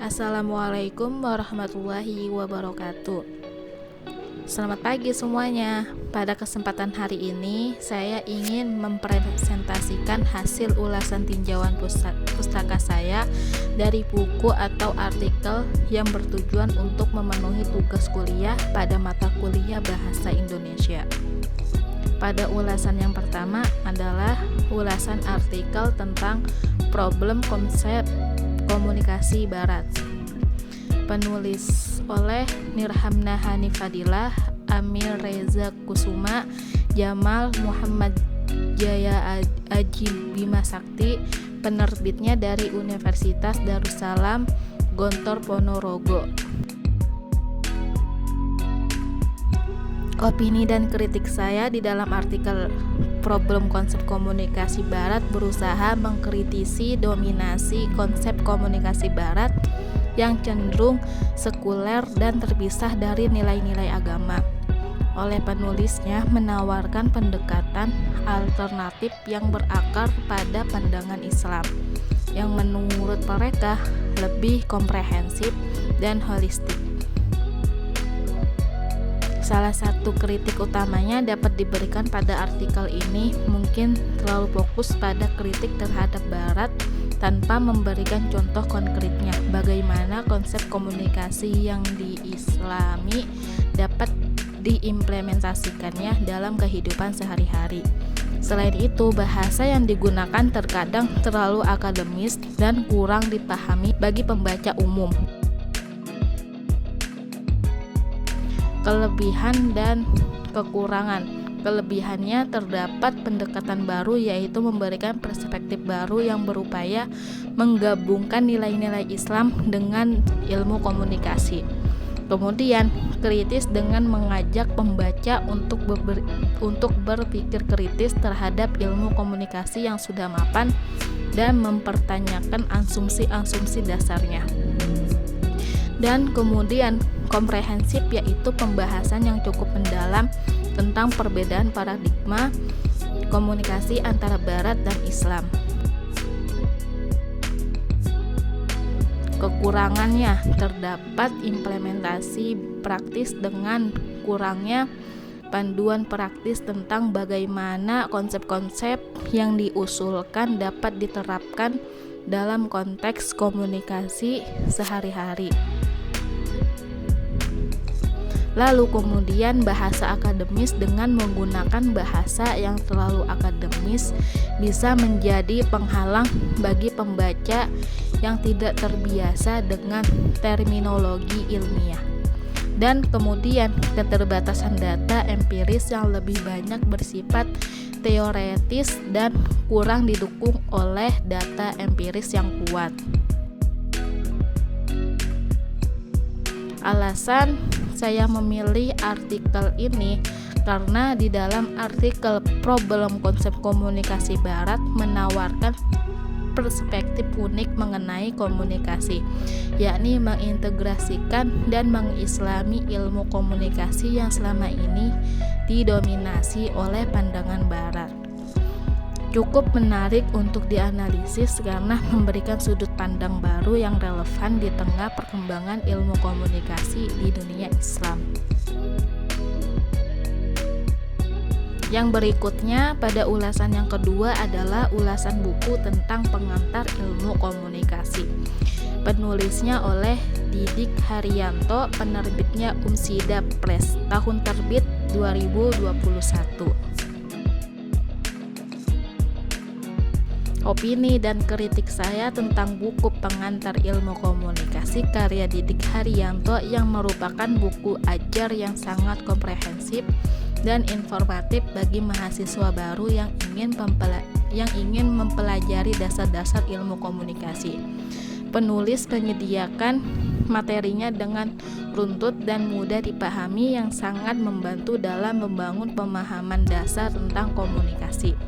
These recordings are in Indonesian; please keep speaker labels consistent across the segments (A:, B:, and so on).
A: Assalamualaikum warahmatullahi wabarakatuh. Selamat pagi semuanya. Pada kesempatan hari ini, saya ingin mempresentasikan hasil ulasan tinjauan pustaka saya dari buku atau artikel yang bertujuan untuk memenuhi tugas kuliah pada mata kuliah Bahasa Indonesia. Pada ulasan yang pertama adalah ulasan artikel tentang problem konsep komunikasi barat. Penulis oleh Nirhamna Hanifadilah, Amir Reza Kusuma, Jamal Muhammad Jaya Aji Bima Sakti. Penerbitnya dari Universitas Darussalam Gontor Ponorogo. Opini dan kritik saya di dalam artikel Problem Konsep Komunikasi Barat berusaha mengkritisi dominasi konsep komunikasi Barat yang cenderung sekuler dan terpisah dari nilai-nilai agama. Oleh penulisnya menawarkan pendekatan alternatif yang berakar pada pandangan Islam, yang menurut mereka lebih komprehensif dan holistik. Salah satu kritik utamanya dapat diberikan pada artikel ini mungkin terlalu fokus pada kritik terhadap Barat tanpa memberikan contoh konkretnya bagaimana konsep komunikasi yang diislami dapat diimplementasikannya dalam kehidupan sehari-hari. Selain itu, bahasa yang digunakan terkadang terlalu akademis dan kurang dipahami bagi pembaca umum. Kelebihan dan kekurangan. Kelebihannya terdapat pendekatan baru, yaitu memberikan perspektif baru yang berupaya menggabungkan nilai-nilai Islam dengan ilmu komunikasi. Kemudian, kritis dengan mengajak pembaca untuk berpikir kritis terhadap ilmu komunikasi yang sudah mapan dan mempertanyakan asumsi-asumsi dasarnya. Dan kemudian komprehensif, yaitu pembahasan yang cukup mendalam tentang perbedaan paradigma komunikasi antara Barat dan Islam. Kekurangannya terdapat implementasi praktis dengan kurangnya panduan praktis tentang bagaimana konsep-konsep yang diusulkan dapat diterapkan dalam konteks komunikasi sehari-hari. Lalu kemudian bahasa akademis dengan menggunakan bahasa yang terlalu akademis bisa menjadi penghalang bagi pembaca yang tidak terbiasa dengan terminologi ilmiah. Dan kemudian keterbatasan data empiris yang lebih banyak bersifat teoretis dan kurang didukung oleh data empiris yang kuat. Alasan saya memilih artikel ini karena di dalam artikel Problem Konsep Komunikasi Barat menawarkan perspektif unik mengenai komunikasi, yakni mengintegrasikan dan mengislami ilmu komunikasi yang selama ini didominasi oleh pandangan Barat. Cukup menarik untuk dianalisis karena memberikan sudut pandang baru yang relevan di tengah perkembangan ilmu komunikasi di dunia Islam. Yang berikutnya pada ulasan yang kedua adalah ulasan buku tentang pengantar ilmu komunikasi. Penulisnya oleh Didik Haryanto, penerbitnya Umsida Press, tahun terbit 2021. Opini dan kritik saya tentang buku pengantar ilmu komunikasi karya Didik Haryanto yang merupakan buku ajar yang sangat komprehensif dan informatif bagi mahasiswa baru yang ingin mempelajari dasar-dasar ilmu komunikasi. Penulis menyediakan materinya dengan runtut dan mudah dipahami yang sangat membantu dalam membangun pemahaman dasar tentang komunikasi.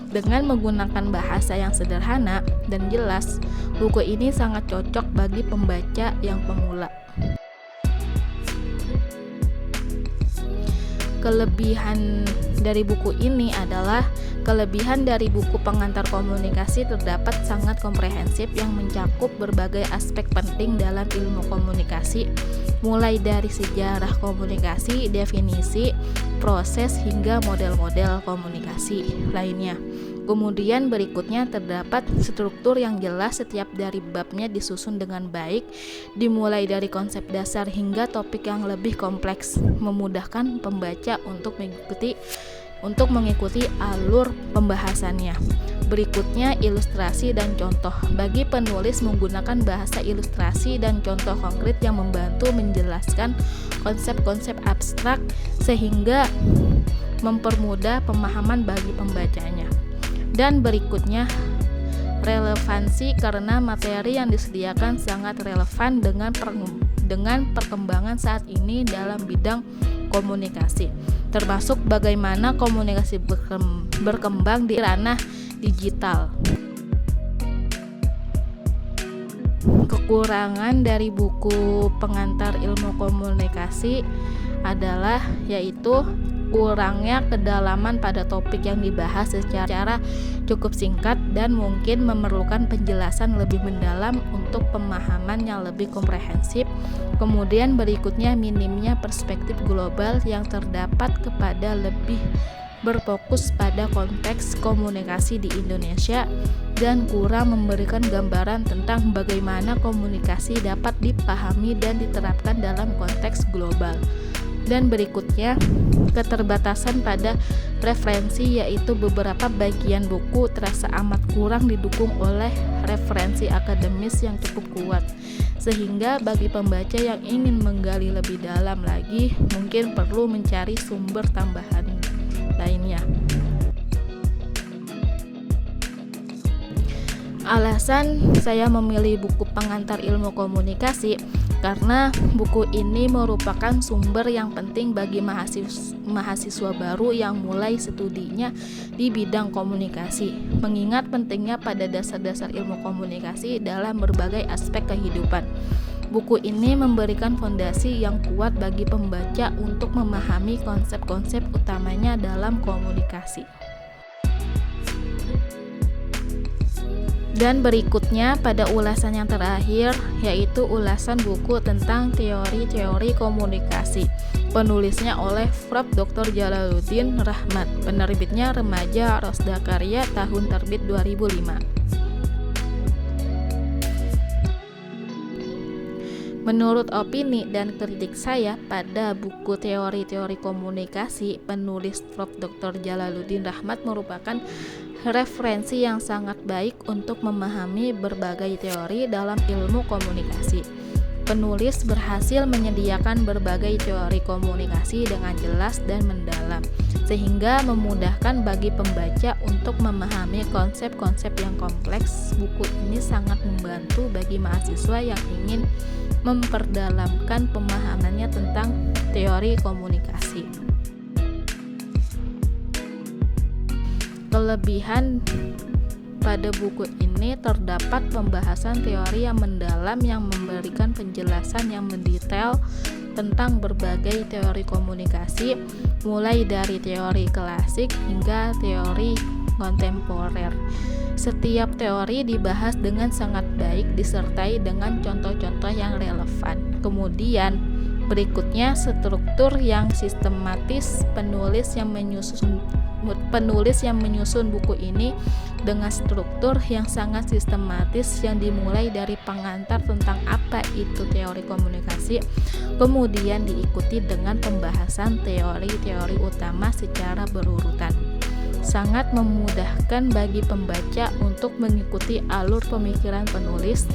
A: Dengan menggunakan bahasa yang sederhana dan jelas, buku ini sangat cocok bagi pembaca yang pemula. Kelebihan dari buku ini adalah kelebihan dari buku pengantar komunikasi terdapat sangat komprehensif yang mencakup berbagai aspek penting dalam ilmu komunikasi, mulai dari sejarah komunikasi, definisi, proses, hingga model-model komunikasi lainnya. Kemudian berikutnya terdapat struktur yang jelas, setiap dari babnya disusun dengan baik, dimulai dari konsep dasar hingga topik yang lebih kompleks, memudahkan pembaca untuk mengikuti alur pembahasannya. Berikutnya ilustrasi dan contoh. Bagi penulis menggunakan bahasa ilustrasi dan contoh konkret yang membantu menjelaskan konsep-konsep abstrak sehingga mempermudah pemahaman bagi pembacanya. Dan berikutnya relevansi, karena materi yang disediakan sangat relevan dengan perkembangan saat ini dalam bidang komunikasi, termasuk bagaimana komunikasi berkembang di ranah digital. Kekurangan dari buku pengantar ilmu komunikasi adalah yaitu kurangnya kedalaman pada topik yang dibahas secara cukup singkat dan mungkin memerlukan penjelasan lebih mendalam untuk pemahaman yang lebih komprehensif. Kemudian berikutnya minimnya perspektif global yang terdapat kepada lebih berfokus pada konteks komunikasi di Indonesia dan kurang memberikan gambaran tentang bagaimana komunikasi dapat dipahami dan diterapkan dalam konteks global. Dan berikutnya keterbatasan pada referensi, yaitu beberapa bagian buku terasa amat kurang didukung oleh referensi akademis yang cukup kuat, sehingga bagi pembaca yang ingin menggali lebih dalam lagi mungkin perlu mencari sumber tambahan lainnya. Alasan saya memilih buku pengantar ilmu komunikasi karena buku ini merupakan sumber yang penting bagi mahasiswa baru yang mulai studinya di bidang komunikasi, mengingat pentingnya pada dasar-dasar ilmu komunikasi dalam berbagai aspek kehidupan. Buku ini memberikan fondasi yang kuat bagi pembaca untuk memahami konsep-konsep utamanya dalam komunikasi. Dan berikutnya pada ulasan yang terakhir, yaitu ulasan buku tentang teori-teori komunikasi. Penulisnya oleh Prof. Dr. Jalaluddin Rahmat. Penerbitnya Remaja Rosda Karya, tahun terbit 2005. Menurut opini dan kritik saya pada buku teori-teori komunikasi, penulis Prof. Dr. Jalaluddin Rahmat merupakan referensi yang sangat baik untuk memahami berbagai teori dalam ilmu komunikasi. Penulis berhasil menyediakan berbagai teori komunikasi dengan jelas dan mendalam, sehingga memudahkan bagi pembaca untuk memahami konsep-konsep yang kompleks. Buku ini sangat membantu bagi mahasiswa yang ingin memperdalamkan pemahamannya tentang teori komunikasi. Kelebihan pada buku ini terdapat pembahasan teori yang mendalam yang memberikan penjelasan yang mendetail tentang berbagai teori komunikasi, mulai dari teori klasik hingga teori kontemporer. Setiap teori dibahas dengan sangat baik disertai dengan contoh-contoh yang relevan. Kemudian berikutnya struktur yang sistematis. Penulis yang menyusun buku ini dengan struktur yang sangat sistematis yang dimulai dari pengantar tentang apa itu teori komunikasi, kemudian diikuti dengan pembahasan teori-teori utama secara berurutan. Sangat memudahkan bagi pembaca untuk mengikuti alur pemikiran penulis.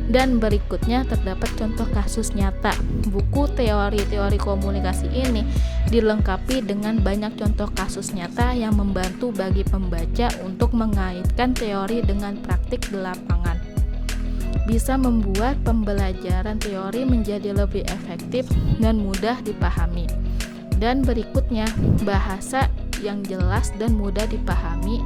A: Dan berikutnya terdapat contoh kasus nyata. Buku teori-teori komunikasi ini dilengkapi dengan banyak contoh kasus nyata yang membantu bagi pembaca untuk mengaitkan teori dengan praktik di lapangan. Bisa membuat pembelajaran teori menjadi lebih efektif dan mudah dipahami. Dan berikutnya bahasa yang jelas dan mudah dipahami.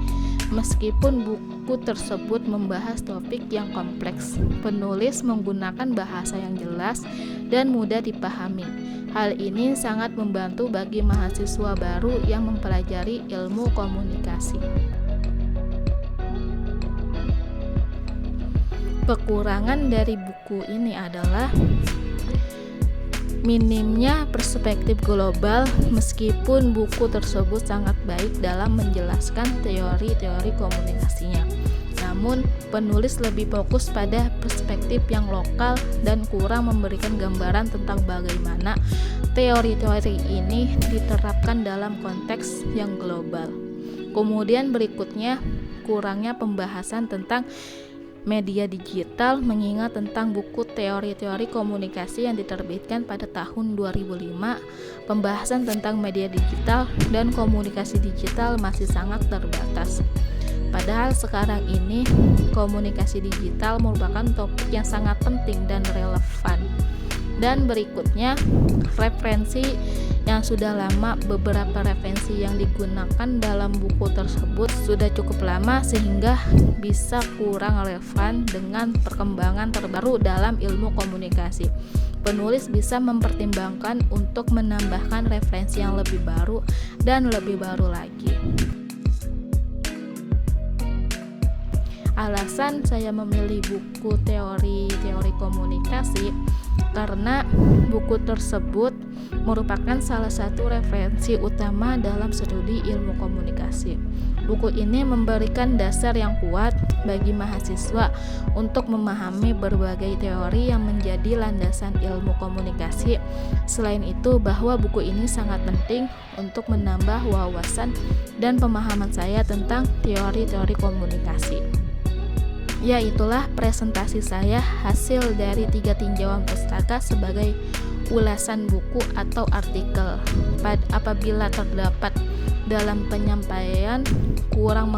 A: Meskipun buku tersebut membahas topik yang kompleks, penulis menggunakan bahasa yang jelas dan mudah dipahami. Hal ini sangat membantu bagi mahasiswa baru yang mempelajari ilmu komunikasi. Kekurangan dari buku ini adalah minimnya perspektif global. Meskipun buku tersebut sangat baik dalam menjelaskan teori-teori komunikasinya, namun penulis lebih fokus pada perspektif yang lokal dan kurang memberikan gambaran tentang bagaimana teori-teori ini diterapkan dalam konteks yang global. Kemudian berikutnya, kurangnya pembahasan tentang media digital, mengingat tentang buku teori-teori komunikasi yang diterbitkan pada tahun 2005, pembahasan tentang media digital dan komunikasi digital masih sangat terbatas. Padahal sekarang ini komunikasi digital merupakan topik yang sangat penting dan relevan. Dan berikutnya, referensi yang sudah lama. Beberapa referensi yang digunakan dalam buku tersebut sudah cukup lama sehingga bisa kurang relevan dengan perkembangan terbaru dalam ilmu komunikasi. Penulis bisa mempertimbangkan untuk menambahkan referensi yang lebih baru dan lebih baru lagi. Alasan saya memilih buku teori komunikasi karena buku tersebut merupakan salah satu referensi utama dalam studi ilmu komunikasi. Buku ini memberikan dasar yang kuat bagi mahasiswa untuk memahami berbagai teori yang menjadi landasan ilmu komunikasi. Selain itu, bahwa buku ini sangat penting untuk menambah wawasan dan pemahaman saya tentang teori-teori komunikasi. Ya, itulah presentasi saya hasil dari 3 tinjauan pustaka sebagai ulasan buku atau artikel. Apabila terdapat dalam penyampaian kurang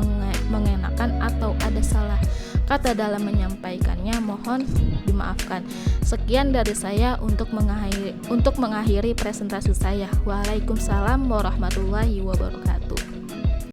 A: mengenakan atau ada salah kata dalam menyampaikannya, mohon dimaafkan. Sekian dari saya untuk mengakhiri presentasi saya. Waalaikumsalam warahmatullahi wabarakatuh.